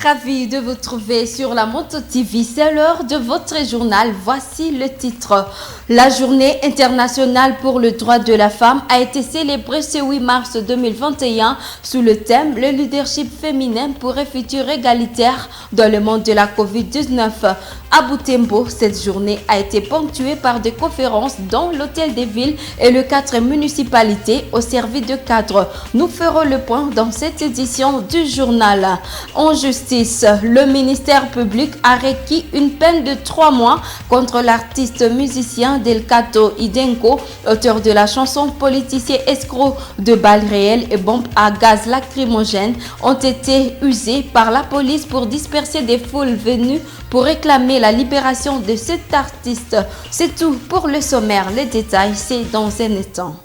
Ravi de vous trouver sur la Moto TV. C'est l'heure de votre journal. Voici le titre. La journée internationale pour le droit de la femme a été célébrée ce 8 mars 2021 sous le thème « Le leadership féminin pour un futur égalitaire dans le monde de la Covid-19 ». À Butembo, cette journée a été ponctuée par des conférences dans l'Hôtel des Villes et les 4 municipalités au service de cadres. Nous ferons le point dans cette édition du journal. En justice, le ministère public a requis une peine de 3 mois contre l'artiste musicien Delcato Idenko, auteur de la chanson Politicien escroc. De balles réelles et bombes à gaz lacrymogène ont été usées par la police pour disperser des foules venues pour réclamer la libération de cet artiste. C'est tout pour le sommaire. Les détails, c'est dans un instant.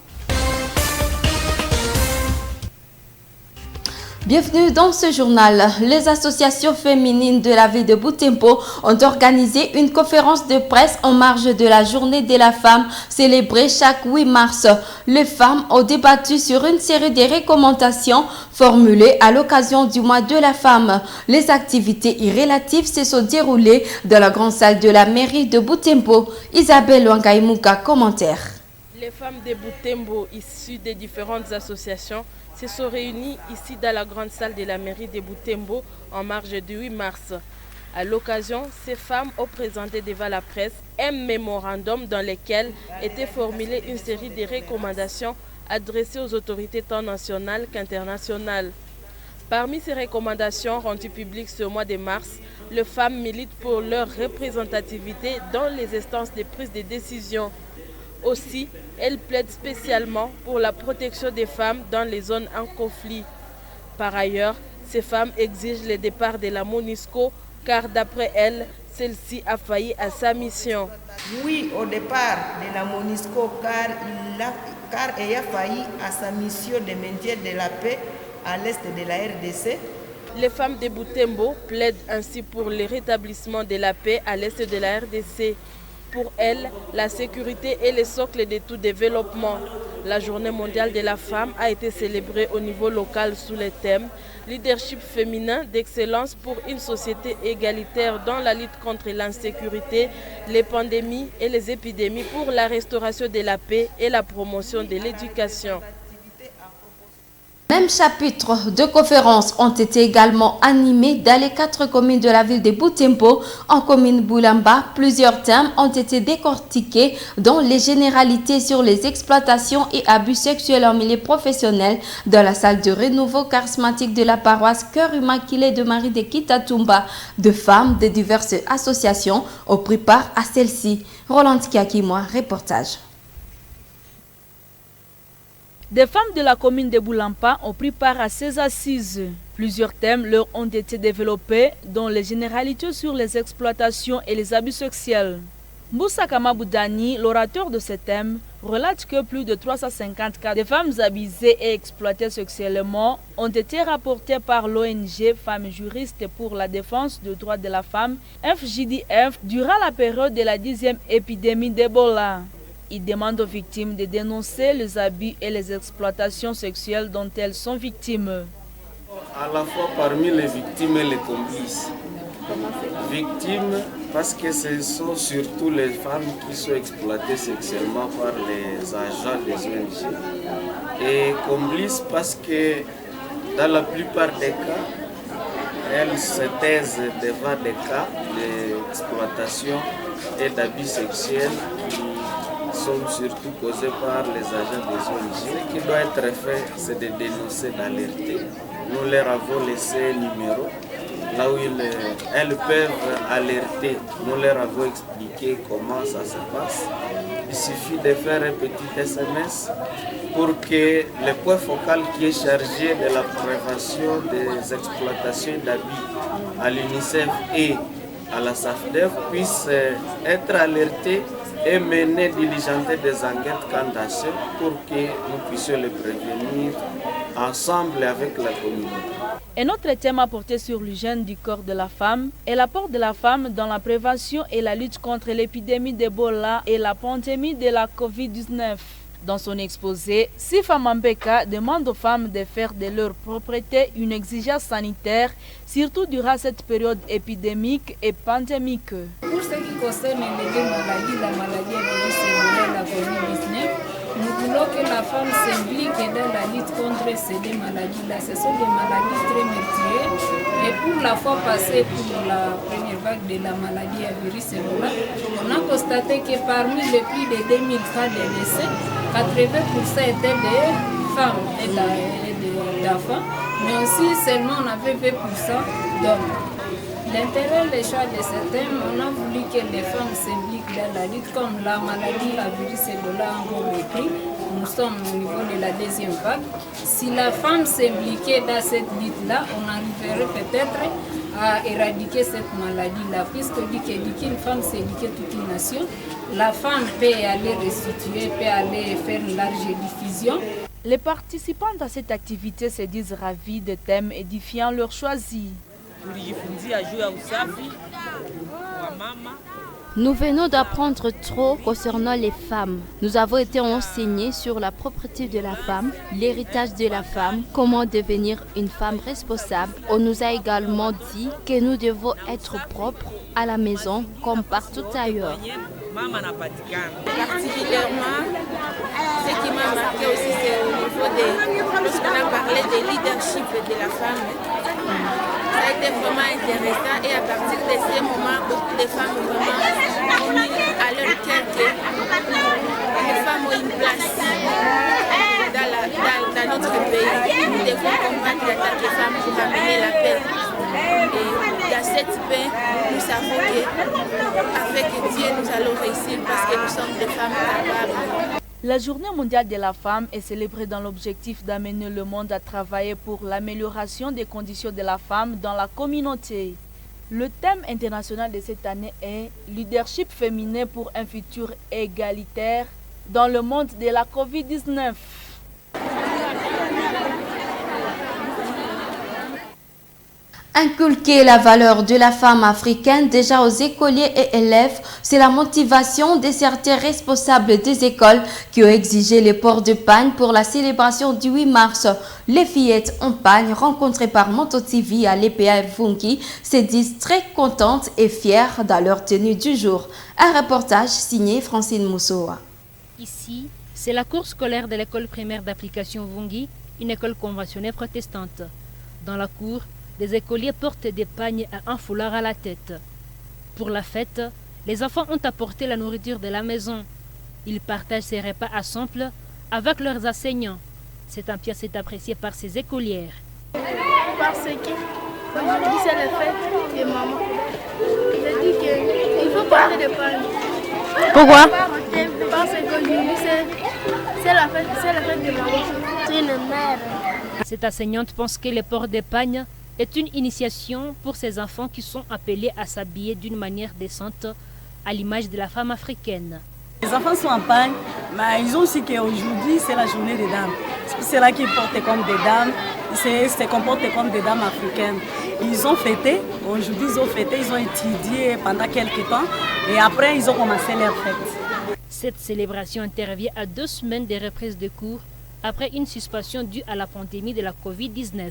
Bienvenue dans ce journal. Les associations féminines de la ville de Butembo ont organisé une conférence de presse en marge de la journée de la femme célébrée chaque 8 mars. Les femmes ont débattu sur une série de recommandations formulées à l'occasion du mois de la femme. Les activités relatives se sont déroulées dans la grande salle de la mairie de Butembo. Isabelle Wangaimuka, commentaire. Les femmes de Butembo, issues des différentes associations, se sont réunies ici dans la grande salle de la mairie de Butembo en marge du 8 mars. À l'occasion, ces femmes ont présenté devant la presse un mémorandum dans lequel était formulée une série de recommandations adressées aux autorités tant nationales qu'internationales. Parmi ces recommandations rendues publiques ce mois de mars, les femmes militent pour leur représentativité dans les instances de prise de décision. Aussi, elles plaident spécialement pour la protection des femmes dans les zones en conflit. Par ailleurs, ces femmes exigent le départ de la MONUSCO car d'après elles, celle-ci a failli à sa mission. Oui, au départ de la MONUSCO car elle a failli à sa mission de maintien de la paix à l'est de la RDC. Les femmes de Butembo plaident ainsi pour le rétablissement de la paix à l'est de la RDC. Pour elles, la sécurité est le socle de tout développement. La Journée mondiale de la femme a été célébrée au niveau local sous le thème « Leadership féminin d'excellence pour une société égalitaire dans la lutte contre l'insécurité, les pandémies et les épidémies pour la restauration de la paix et la promotion de l'éducation ». Même chapitre de conférences ont été également animés dans les 4 communes de la ville de Butembo. En commune Bulamba, plusieurs thèmes ont été décortiqués, dont les généralités sur les exploitations et abus sexuels en milieu professionnel. Dans la salle de renouveau charismatique de la paroisse Cœur Immaculé de Marie de Kitatumba, de femmes de diverses associations ont pris part à celle-ci. Roland Kiakimoa, reportage. Des femmes de la commune de Boulampa ont pris part à ces assises. Plusieurs thèmes leur ont été développés, dont les généralités sur les exploitations et les abus sexuels. Moussa Kamaboudani, l'orateur de ce thème, relate que plus de 350 cas de femmes abusées et exploitées sexuellement ont été rapportés par l'ONG Femmes Juristes pour la défense des droits de la femme, FJDF, durant la période de la 10e épidémie d'Ebola. Il demande aux victimes de dénoncer les abus et les exploitations sexuelles dont elles sont victimes. À la fois parmi les victimes et les complices. Victimes parce que ce sont surtout les femmes qui sont exploitées sexuellement par les agents des ONG. Et complices parce que dans la plupart des cas, elles se taisent devant des cas d'exploitation et d'abus sexuels sont surtout causés par les agents des ONG. Ce qui doit être fait, c'est de dénoncer, d'alerter. Nous leur avons laissé un numéro, là où elles peuvent alerter. Nous leur avons expliqué comment ça se passe. Il suffit de faire un petit SMS pour que le point focal qui est chargé de la prévention des exploitations d'abus à l'UNICEF et à la SAFDEF puisse être alerté et mener, diligenter des enquêtes quant à ce pour que nous puissions les prévenir ensemble avec la communauté. Un autre thème à porter sur l'hygiène du corps de la femme est l'apport de la femme dans la prévention et la lutte contre l'épidémie d'Ebola et la pandémie de la Covid-19. Dans son exposé, Sifa Mambeka demande aux femmes de faire de leur propreté une exigence sanitaire, surtout durant cette période épidémique et pandémique. Pour ce qui concerne les deux maladies, la maladie virus et la COVID-19, nous voulons que la femme s'implique dans la lutte contre ces deux maladies-là. Ce sont des maladies très meurtrières. Et pour la fois passée, pour la première vague de la maladie à virus Ebola, on a constaté que parmi les plus de 2000 cas de décès, 80% étaient des femmes et d'enfants, mais aussi seulement on avait 20% d'hommes. L'intérêt des choix de ce thème, on a voulu que les femmes s'impliquent dans la lutte, comme la maladie à virus Ebola a encore repris. Nous sommes au niveau de la deuxième vague. Si la femme s'impliquait dans cette lutte-là, on arriverait peut-être à éradiquer cette maladie-là, puisque dit qu'une femme, c'est éduquer toute une nation. La femme peut aller restituer, peut aller faire une large diffusion. Les participants à cette activité se disent ravis des thèmes édifiants leur choisis. Nous venons d'apprendre trop concernant les femmes. Nous avons été enseignés sur la propreté de la femme, l'héritage de la femme, comment devenir une femme responsable. On nous a également dit que nous devons être propres à la maison comme partout ailleurs. Particulièrement, ce qui m'a marqué aussi, c'est au niveau lorsqu'on a parlé de leadership de la femme. Ça a été vraiment intéressant et à partir de ce moment, beaucoup de femmes vraiment ont mis à leur cœur que les femmes ont une place dans notre pays. Nous devons combattre l'attaque des femmes pour amener la paix. Et dans cette paix, nous savons qu'avec Dieu, nous allons réussir parce que nous sommes des femmes capables. La Journée mondiale de la femme est célébrée dans l'objectif d'amener le monde à travailler pour l'amélioration des conditions de la femme dans la communauté. Le thème international de cette année est « Leadership féminin pour un futur égalitaire dans le monde de la COVID-19 ». Inculquer la valeur de la femme africaine déjà aux écoliers et élèves, c'est la motivation de certains responsables des écoles qui ont exigé le port de pagne pour la célébration du 8 mars. Les fillettes en pagne rencontrées par Monto TV à l'EPA Vungi se disent très contentes et fières dans leur tenue du jour. Un reportage signé Francine Moussoa. Ici, c'est la cour scolaire de l'école primaire d'application Vungi, une école conventionnelle protestante. Dans la cour, des écoliers portent des pagnes à un foulard à la tête. Pour la fête, les enfants ont apporté la nourriture de la maison. Ils partagent ces repas à sample avec leurs enseignants. Cette ambiance est appréciée par ces écolières. Parce que aujourd'hui c'est la fête de maman. Je dis qu'il faut parler de pagnes. Pourquoi? Parce qu'aujourd'hui c'est la fête de maman. C'est une mère. Cette enseignante pense que le port des pagnes est une initiation pour ces enfants qui sont appelés à s'habiller d'une manière décente à l'image de la femme africaine. Les enfants sont en pagne, mais ils ont aussi qu'aujourd'hui c'est la journée des dames. C'est là qu'ils portent comme des dames, ils se comportent comme des dames africaines. Ils ont fêté, aujourd'hui ils ont fêté, ils ont étudié pendant quelques temps et après ils ont commencé leur fête. Cette célébration intervient à 2 semaines de reprise de cours après une suspension due à la pandémie de la COVID-19.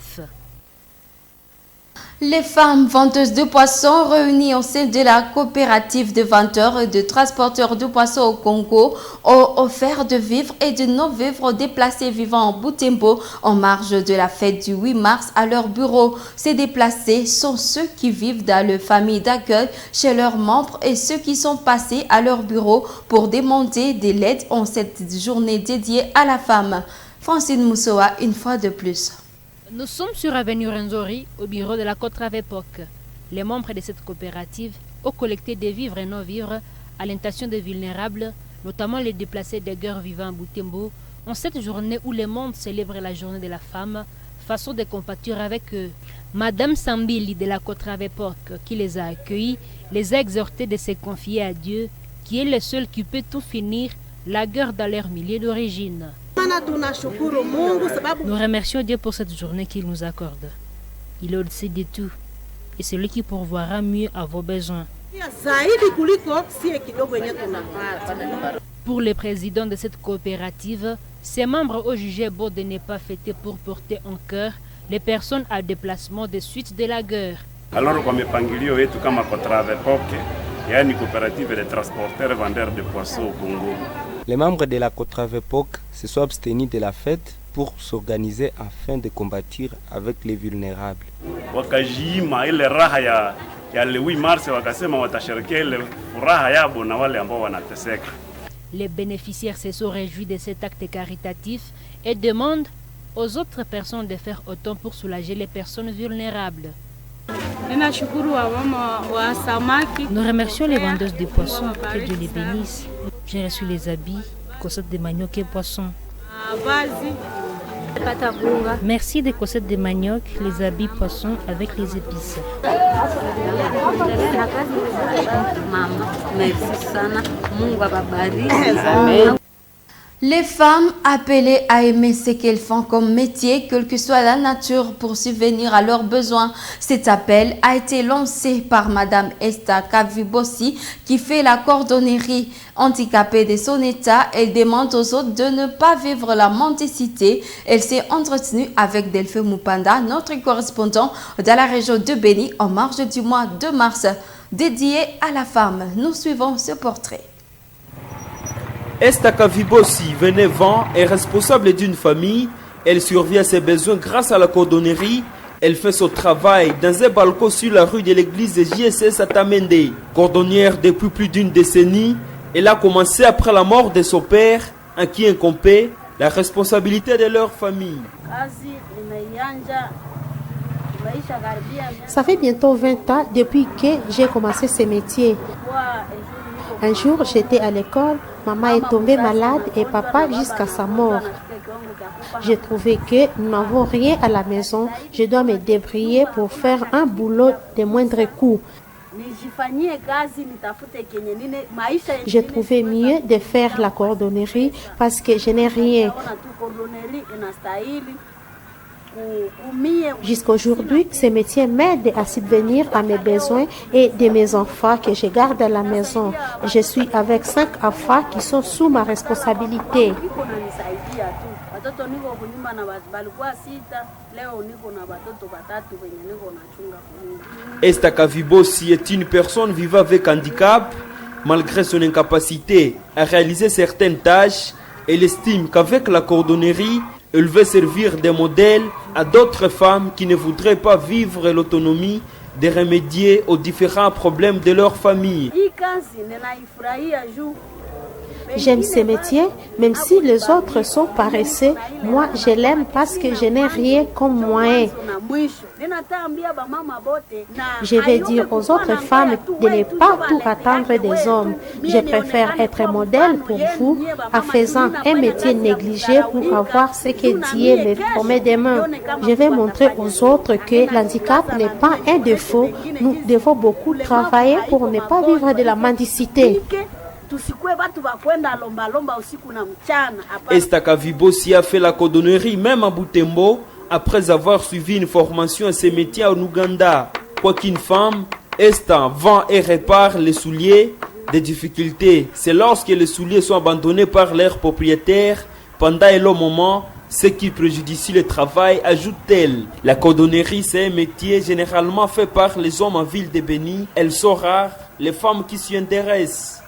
Les femmes vendeuses de poissons réunies au sein de la coopérative de vendeurs et de transporteurs de poissons au Congo ont offert de vivres et de non-vivres aux déplacés vivant en Butembo en marge de la fête du 8 mars à leur bureau. Ces déplacés sont ceux qui vivent dans les familles d'accueil chez leurs membres et ceux qui sont passés à leur bureau pour demander de l'aide en cette journée dédiée à la femme. Francine Moussoa, une fois de plus. Nous sommes sur Avenue Renzori, au bureau de la Côte-Rave-Époque. Les membres de cette coopérative ont collecté des vivres et non-vivres à l'intention des vulnérables, notamment les déplacés des guerres vivant à Butembo, en cette journée où le monde célèbre la journée de la femme, façon de compatir avec eux. Madame Sambili de la Côte-Rave-Époque, qui les a accueillis, les a exhortés de se confier à Dieu, qui est le seul qui peut tout finir, la guerre dans leur milieu d'origine. Nous remercions Dieu pour cette journée qu'il nous accorde. Il est au-dessus de tout et c'est lui qui pourvoira mieux à vos besoins. Pour le président de cette coopérative, ses membres ont jugé beau de ne pas fêter pour porter en cœur les personnes à déplacement des suites de la guerre. Alors kwa mipangilio yetu kama Cotravepoc, yani coopérative de transporteurs vendeurs de poissons au Congo. Les membres de la Cotravepoc se sont abstenus de la fête pour s'organiser afin de combattre avec les vulnérables. Wakajima ile raha ya le 8 mars wakasema watasherehekea ile furaha yabo na wale ambao wanateseka. Les bénéficiaires se sont réjouis de cet acte caritatif et demandent aux autres personnes de faire autant pour soulager les personnes vulnérables. Nous remercions les vendeuses de poissons, que Dieu les bénisse. J'ai reçu les habits, cossettes de manioc et poissons. Merci des cossettes de manioc, les habits poissons avec les épices. Les femmes appelées à aimer ce qu'elles font comme métier, quelle que soit la nature, pour subvenir à leurs besoins. Cet appel a été lancé par Madame Esther Kavibossi, qui fait la cordonnerie. Handicapée de son état, elle demande aux autres de ne pas vivre la mendicité. Elle s'est entretenue avec Delphine Mupanda, notre correspondant dans la région de Béni, en marge du mois de mars, dédié à la femme. Nous suivons ce portrait. Esther Kavibossi, 29 ans, est responsable d'une famille. Elle survit à ses besoins grâce à la cordonnerie. Elle fait son travail dans un balcon sur la rue de l'église de JSS à Tamende. Cordonnière depuis plus d'une décennie, elle a commencé après la mort de son père, en qui incombait la responsabilité de leur famille. Ça fait bientôt 20 ans depuis que j'ai commencé ce métier. Un jour, j'étais à l'école, maman est tombée malade et papa jusqu'à sa mort. J'ai trouvé que nous n'avons rien à la maison. Je dois me débrouiller pour faire un boulot de moindre coût. J'ai trouvé mieux de faire la cordonnerie parce que je n'ai rien. Jusqu'aujourd'hui, ce métier m'aide à subvenir à mes besoins et de mes enfants que je garde à la maison. Je suis avec 5 enfants qui sont sous ma responsabilité. Esther Kavibossi est une personne vivant avec handicap. Malgré son incapacité à réaliser certaines tâches, elle estime qu'avec la cordonnerie, elle veut servir de modèle à d'autres femmes qui ne voudraient pas vivre l'autonomie de remédier aux différents problèmes de leur famille. J'aime ce métier, même si les autres sont paresseux. Moi, je l'aime parce que je n'ai rien comme moyen. Je vais dire aux autres femmes de ne pas tout attendre des hommes. Je préfère être modèle pour vous en faisant un métier négligé pour avoir ce que Dieu me promet demain. Je vais montrer aux autres que l'handicap n'est pas un défaut. Nous devons beaucoup travailler pour ne pas vivre de la mendicité. Esther Kavibossi a fait la cordonnerie même à Butembo après avoir suivi une formation à ce métier en Ouganda. Quoi qu'une femme, Esther vend et répare les souliers. Des difficultés, c'est lorsque les souliers sont abandonnés par leurs propriétaires pendant un long moment, ce qui préjudicie le travail, ajoute-t-elle. La cordonnerie, c'est un métier généralement fait par les hommes en ville de Béni. Elles sont rares, les femmes qui s'y intéressent.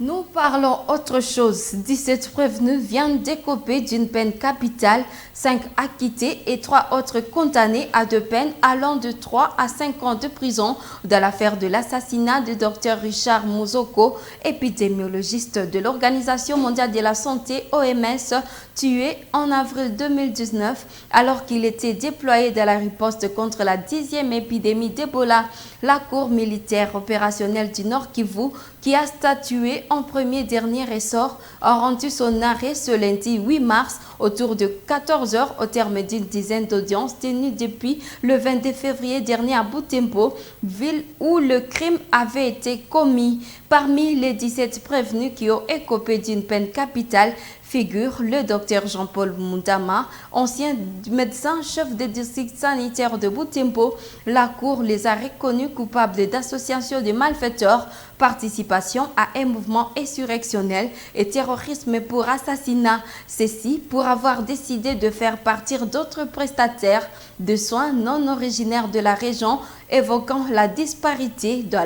Nous parlons autre chose. 17 prévenus viennent d'écoper d'une peine capitale, 5 acquittés et 3 autres condamnés à 2 peines allant de 3 à 5 ans de prison dans l'affaire de l'assassinat du docteur Richard Mouzoko, épidémiologiste de l'Organisation mondiale de la santé OMS, tué en avril 2019 alors qu'il était déployé dans la riposte contre la 10e épidémie d'Ebola. La Cour militaire opérationnelle du Nord Kivu, qui a statué en premier dernier ressort, a rendu son arrêt ce lundi 8 mars autour de 14 h au terme d'une dizaine d'audiences tenues depuis le 22 février dernier à Butembo, ville où le crime avait été commis. Parmi les 17 prévenus qui ont écopé d'une peine capitale, figure le docteur Jean-Paul Moundama, ancien médecin chef de district sanitaire de Butembo. La Cour les a reconnus coupables d'association de malfaiteurs, participation à un mouvement insurrectionnel et terrorisme pour assassinat. Ceci pour avoir décidé de faire partir d'autres prestataires de soins non originaires de la région, évoquant la disparité de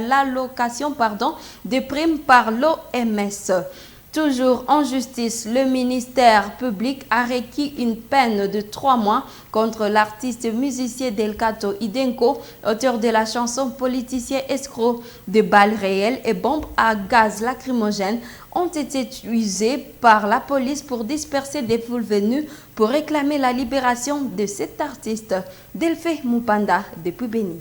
l'allocation des primes par l'OMS. Toujours en justice, le ministère public a requis une peine de 3 mois contre l'artiste musicien Delcato Idenko, auteur de la chanson Politicien escroc. Des balles réelles et bombes à gaz lacrymogène ont été utilisées par la police pour disperser des foules venues pour réclamer la libération de cet artiste. Delphé Mupanda depuis Béni.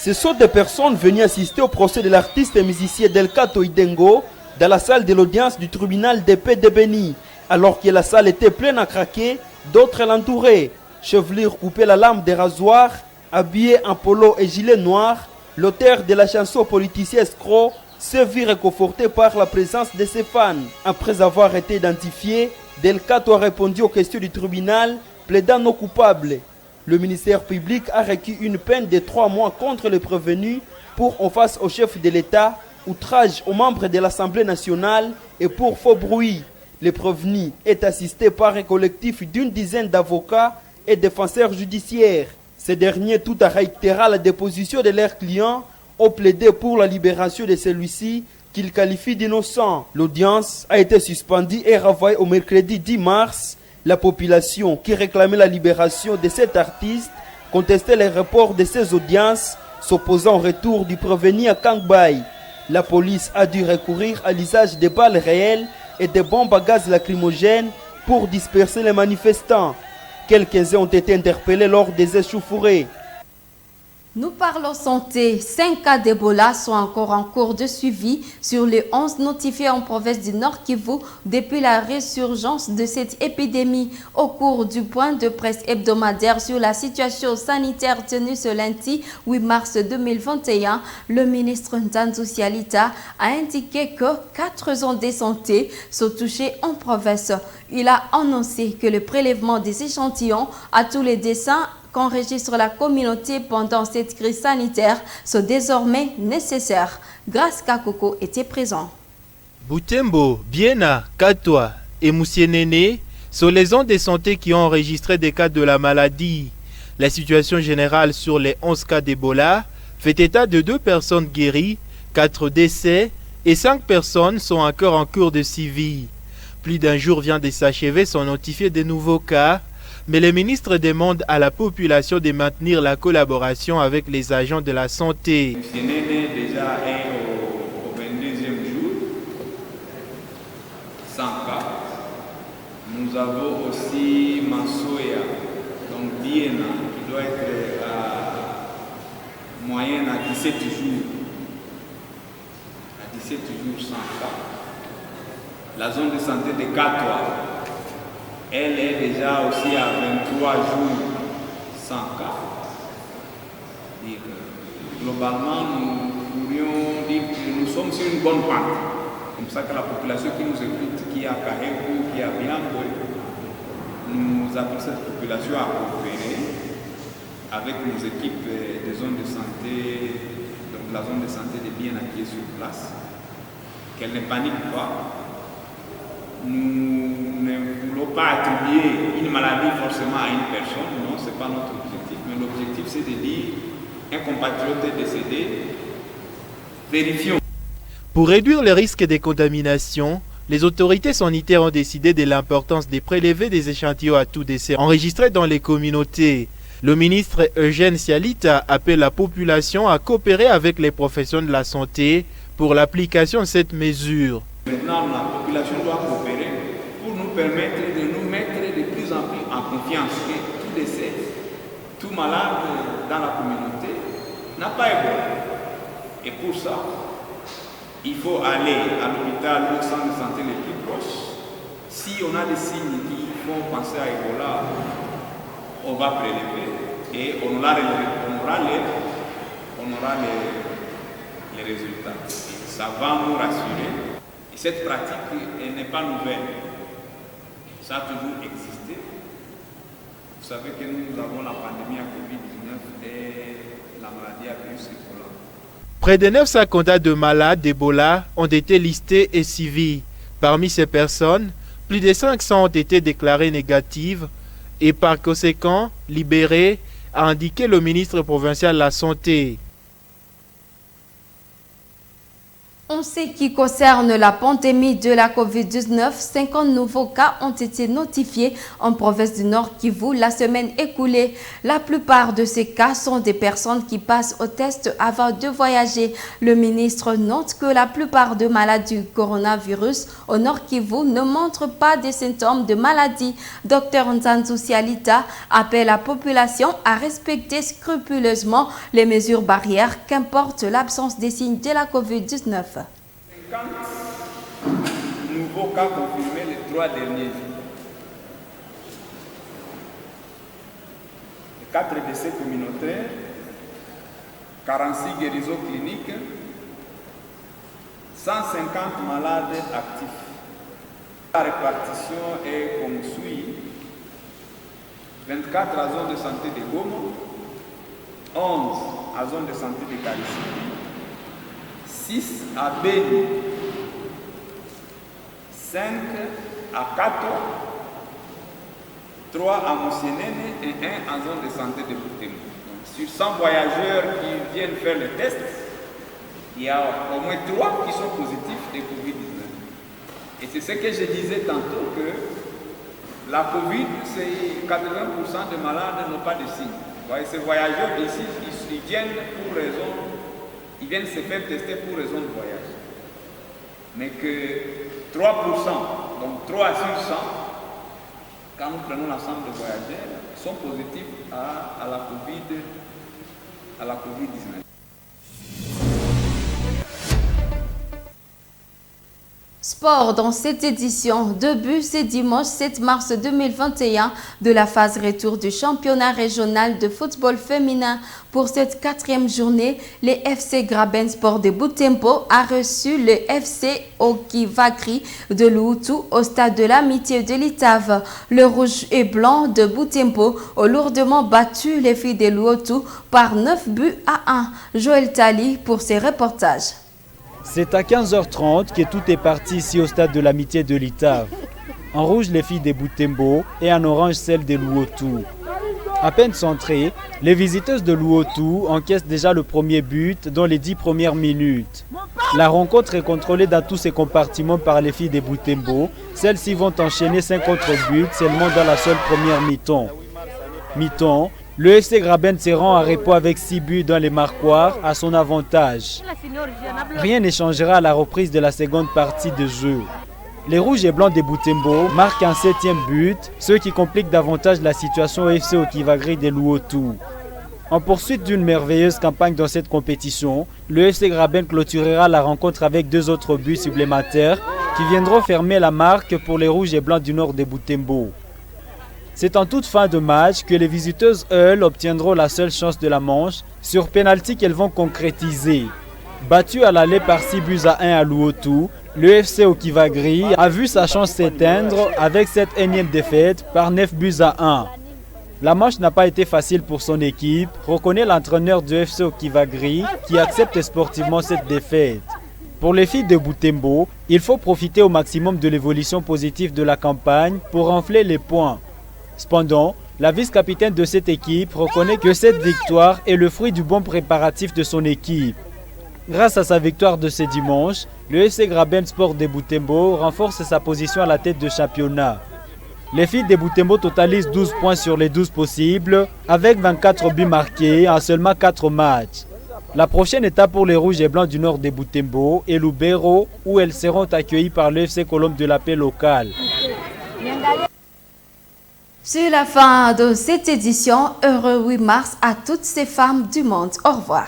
Ce sont des personnes venues assister au procès de l'artiste et musicien Delcato Idengo dans la salle de l'audience du tribunal de paix de Béni. Alors que la salle était pleine à craquer, d'autres l'entouraient. Chevelure coupée la lame des rasoirs, habillé en polo et gilet noir, l'auteur de la chanson Politicien escroc se vit réconforté par la présence de ses fans. Après avoir été identifié, Delcato a répondu aux questions du tribunal, plaidant non coupable. Le ministère public a requis une peine de 3 mois contre les prévenus pour en face au chef de l'État, outrage aux membres de l'Assemblée nationale et pour faux bruit. Le prévenu est assisté par un collectif d'une dizaine d'avocats et défenseurs judiciaires. Ces derniers, tout en réitérant la déposition de leurs clients, ont plaidé pour la libération de celui-ci qu'ils qualifient d'innocent. L'audience a été suspendue et renvoyée au mercredi 10 mars. La population qui réclamait la libération de cet artiste contestait les reports de ces audiences, s'opposant au retour du prévenu à Kangbay. La police a dû recourir à l'usage de balles réelles et de bombes à gaz lacrymogènes pour disperser les manifestants. Quelques-uns ont été interpellés lors des échauffourées. Nous parlons santé. 5 cas d'Ebola sont encore en cours de suivi sur les 11 notifiés en province du Nord Kivu depuis la résurgence de cette épidémie. Au cours du point de presse hebdomadaire sur la situation sanitaire tenu ce lundi 8 mars 2021, le ministre Nzanzu Sialita a indiqué que 4 zones de santé sont touchées en province. Il a annoncé que le prélèvement des échantillons à tous les décès qu'enregistre la communauté pendant cette crise sanitaire sont désormais nécessaires. Grâce Kakoko était présent. Butembo, Biena, Katwa et Moussienene sont les zones de santé qui ont enregistré des cas de la maladie. La situation générale sur les 11 cas d'Ebola fait état de 2 personnes guéries, 4 décès et 5 personnes sont encore en cours de suivi. Plus d'un jour vient de s'achever sans notifier de nouveaux cas. Mais le ministre demande à la population de maintenir la collaboration avec les agents de la santé. Moussienene déjà est au 22e jour, 100 cas. Nous avons aussi Mansoya, donc Biena, qui doit être à moyenne à 17 jours. À 17 jours, 100 cas. La zone de santé de Katwa, elle est déjà aussi à 23 jours, 100 cas. Et globalement, nous pourrions dire que nous sommes sur une bonne pente. Comme ça que la population qui nous écoute, qui est à Kahekou, qui est à Bianco, nous appelons cette population à coopérer avec nos équipes des zones de santé, donc la zone de santé de Biena qui est sur place, qu'elle ne panique pas. Nous ne voulons pas attribuer une maladie forcément à une personne, non, ce n'est pas notre objectif. Mais l'objectif, c'est de dire un compatriote est décédé, vérifions. Pour réduire le risque de contamination, les autorités sanitaires ont décidé de l'importance de prélever des échantillons à tout décès enregistrés dans les communautés. Le ministre Eugène Sialita appelle la population à coopérer avec les professionnels de la santé pour l'application de cette mesure. Maintenant, la population doit coopérer pour nous permettre de nous mettre de plus en plus en confiance que tout décès, tout malade dans la communauté n'a pas Ebola. Et pour ça, il faut aller à l'hôpital ou au centre de santé le plus proche. Si on a des signes qui font penser à Ebola, on va prélever et on aura les résultats. Et ça va nous rassurer. Et cette pratique, elle n'est pas nouvelle. Ça a toujours existé. Vous savez que nous avons la pandémie à Covid-19 et la maladie à virus Ebola. Près de 900 cas de malades d'Ebola ont été listés et suivis. Parmi ces personnes, plus de 500 ont été déclarées négatives et par conséquent libérées, a indiqué le ministre provincial de la Santé. En ce qui concerne la pandémie de la COVID-19, 50 nouveaux cas ont été notifiés en province du Nord Kivu la semaine écoulée. La plupart de ces cas sont des personnes qui passent au test avant de voyager. Le ministre note que la plupart des malades du coronavirus au Nord Kivu ne montrent pas des symptômes de maladie. Dr Nzanzu Sialita appelle la population à respecter scrupuleusement les mesures barrières qu'importe l'absence des signes de la COVID-19. 50 nouveaux cas confirmés les 3 derniers jours. 4 décès communautaires, 46 guérisons cliniques, 150 malades actifs. La répartition est comme suit: 24 à zone de santé de Goma, 11 à zone de santé de Karissi, 6 à Beni, 5 à Kato, 3 à Moussienene et 1 en zone de santé de Butembo. Sur 100 voyageurs qui viennent faire le test, il y a au moins 3 qui sont positifs de Covid-19. Et c'est ce que je disais tantôt, que la Covid, c'est 80% des malades n'ont pas de signes. Vous voyez, ces voyageurs d'ici, ils viennent pour raison. Ils viennent se faire tester pour raison de voyage. Mais que 3%, donc 3 sur 100, quand nous prenons l'ensemble de voyageurs, sont positifs à la COVID-19. Sport dans cette édition, début ce dimanche 7 mars 2021 de la phase retour du championnat régional de football féminin. Pour cette 4e journée, le FC Graben Sport de Butembo a reçu le FC Okivagri de Luutu au stade de l'Amitié de l'Itave. Le rouge et blanc de Butembo ont lourdement battu les filles de Luutu par 9 buts à 1. Joël Tali pour ses reportages. C'est à 15h30 que tout est parti ici au stade de l'Amitié de l'Itave. En rouge, les filles des Butembo et en orange, celles de Luotu. À peine centrées, les visiteuses de Luotu encaissent déjà le premier but dans les 10 premières minutes. La rencontre est contrôlée dans tous ses compartiments par les filles des Butembo. Celles-ci vont enchaîner 5 autres buts seulement dans la seule première mi-temps. Mi-temps, le FC Graben se rend à repos avec 6 buts dans les marquoirs à son avantage. Rien ne changera à la reprise de la seconde partie de jeu. Les rouges et blancs des Butembo marquent un 7e but, ce qui complique davantage la situation au FC Okivagri de Luotu. En poursuite d'une merveilleuse campagne dans cette compétition, le FC Graben clôturera la rencontre avec 2 autres buts supplémentaires qui viendront fermer la marque pour les rouges et blancs du nord des Butembo. C'est en toute fin de match que les visiteuses, elles, obtiendront la seule chance de la manche sur pénalty qu'elles vont concrétiser. Battu à l'aller par 6 buts à 1 à Luotu, le FC Okivagri a vu sa chance s'éteindre avec cette énième défaite par 9 buts à 1. La manche n'a pas été facile pour son équipe, reconnaît l'entraîneur du FC Okivagri qui accepte sportivement cette défaite. Pour les filles de Butembo, il faut profiter au maximum de l'évolution positive de la campagne pour enfler les points. Cependant, la vice-capitaine de cette équipe reconnaît que cette victoire est le fruit du bon préparatif de son équipe. Grâce à sa victoire de ce dimanche, le FC Graben Sport de Butembo renforce sa position à la tête du championnat. Les filles de Butembo totalisent 12 points sur les 12 possibles, avec 24 buts marqués en seulement 4 matchs. La prochaine étape pour les rouges et blancs du nord de Butembo est Lubero, où elles seront accueillies par le FC Colombe de la paix locale. C'est la fin de cette édition. Heureux 8 mars à toutes ces femmes du monde. Au revoir.